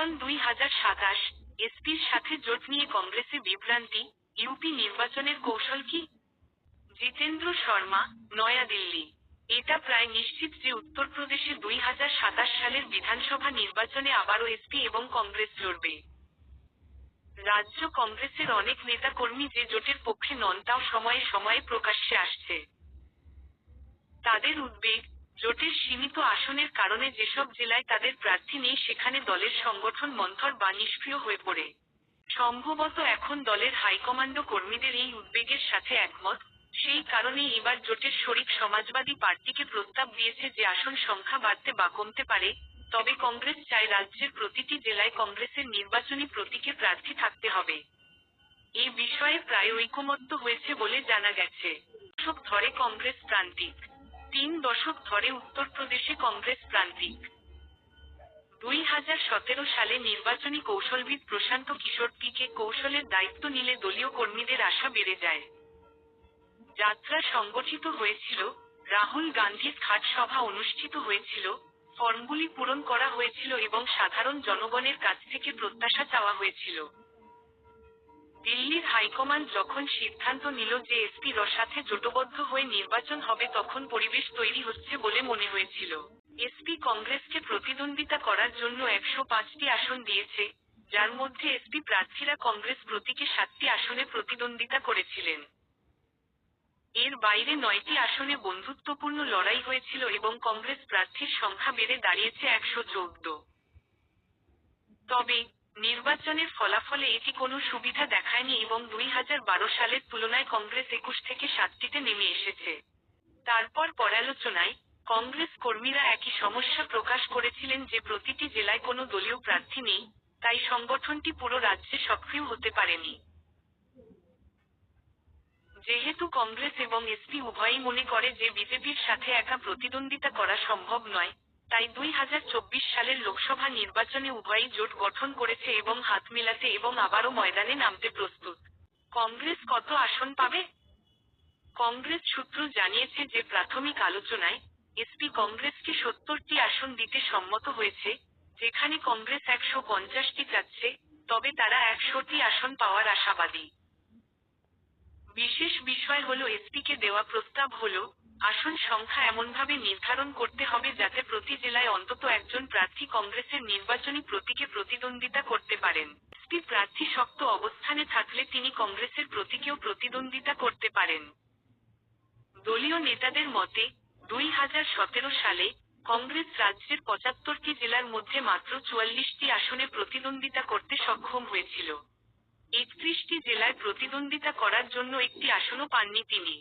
নির্বাচন 2027, এসপির সাথে জোট নিয়ে কংগ্রেসে বিভ্রান্তি, ইউপি নির্বাচনের কৌশল কি? জিতেন্দ্র শর্মা, নয়াদিল্লি। এটা প্রায় নিশ্চিত যে উত্তরপ্রদেশে 2027 সালের বিধানসভা নির্বাচনে আবারও এসপি এবং কংগ্রেস লড়বে। রাজ্য কংগ্রেসের অনেক নেতাকর্মী যে জোটের পক্ষে নন তাও সময়ে সময়ে প্রকাশ্যে আসছে। তাদের উদ্বেগ, জোটের সীমিত আসনের কারণে যেসব জেলায় তাদের প্রার্থী নেই সেখানে দলের সংগঠন মন্থর বা নিষ্ক্রিয় হয়ে পড়ে। সম্ভবত এখন দলের হাইকমান্ডও কর্মীদের এই উদ্বেগের সাথে একমত। সেই কারণেই এবার জোটের শরিক সমাজবাদী পার্টিকে প্রস্তাব দিয়েছে যে আসন সংখ্যা বাড়তে বা কমতে পারে, তবে কংগ্রেস চায় রাজ্যের প্রতিটি জেলায় কংগ্রেসের নির্বাচনী প্রতীকে প্রার্থী থাকতে হবে। এ বিষয়ে প্রায় ঐকমত্য হয়েছে বলে জানা গেছে। দশক ধরে কংগ্রেস প্রান্তিক। 3 দশক ধরে উত্তরপ্রদেশে কংগ্রেস প্রান্তিক। 2017 সালে নির্বাচনী কৌশলবিদ প্রশান্ত কিশোর পি.কে কৌশলের দায়িত্ব নিলে দলীয় কর্মীদের আশা বেড়ে যায়। যাত্রা সংগঠিত হয়েছিল, রাহুল গান্ধীর খাট সভা অনুষ্ঠিত হয়েছিল, ফর্মগুলি পূরণ করা হয়েছিল এবং সাধারণ জনগণের কাছ থেকে প্রত্যাশা চাওয়া হয়েছিল। দিল্লির হাইকমান্ড যখন সিদ্ধান্ত নিল যে এসপির সাথে জোটবদ্ধ হয়ে নির্বাচন হবে তখন পরিবেশ তৈরি হচ্ছে বলে মনে হয়েছিল। এসপি কংগ্রেসকে প্রতিদ্বন্দ্বিতা করার জন্য 105টি আসন দিয়েছে, যার মধ্যে এসপি প্রার্থীরা কংগ্রেস প্রতীকে 7টি আসনে প্রতিদ্বন্দ্বিতা করেছিলেন। এর বাইরে 9টি আসনে বন্ধুত্বপূর্ণ লড়াই হয়েছিল এবং কংগ্রেস প্রার্থীর সংখ্যা বেড়ে দাঁড়িয়েছে 114। তবে, নির্বাচনের ফলাফলে এটি কোনো সুবিধা দেখায়নি এবং 2012 সালের তুলনায় কংগ্রেস 21 থেকে 7টিতে নেমে এসেছে। তারপর পর্যালোচনায়, কংগ্রেস কর্মীরা একই সমস্যা প্রকাশ করেছিলেন যে প্রতিটি জেলায় কোনো দলীয় প্রার্থী নেই, তাই সংগঠনটি পুরো রাজ্যে সক্রিয় হতে পারেনি। যেহেতু কংগ্রেস এবং এসপি উভয়ই মনে করে যে বিজেপির সাথে একা প্রতিদ্বন্দ্বিতা করা সম্ভব নয়, তাই 2024 সালের লোকসভা নির্বাচনে উভয়ই জোট গঠন করেছে এবং হাত মেলাতে এবং আবারও ময়দানে নামতে প্রস্তুত। কংগ্রেস কত আসন পাবে? কংগ্রেস সূত্র জানিয়েছে যে প্রাথমিক আলোচনায়, এসপি কংগ্রেসকে 70টি আসন দিতে সম্মত হয়েছে, যেখানে কংগ্রেস 150টি চাচ্ছে, তবে তারা 100টি আসন পাওয়ার আশাবাদী। বিশেষ বিষয় হল এসপিকে দেওয়া প্রস্তাব হল, আসন সংখ্যা এমনভাবে নির্ধারণ করতে হবে যাতে প্রতি জেলায় অন্তত একজন প্রার্থী কংগ্রেসের নির্বাচনী প্রতীকে প্রতিদ্বন্দ্বিতা করতে পারেন। এসপি প্রার্থী শক্ত অবস্থানে থাকলে তিনি কংগ্রেসের প্রতীকেও প্রতিদ্বন্দ্বিতা করতে পারেন। দলীয় নেতাদের মতে, 2017 সালে, কংগ্রেস রাজ্যের 75টি জেলার মধ্যে মাত্র 44টি আসনে প্রতিদ্বন্দ্বিতা করতে সক্ষম হয়েছিল। 31টি জেলায় প্রতিদ্বন্দ্বিতা করার জন্য একটি আসনও পাননি তিনি।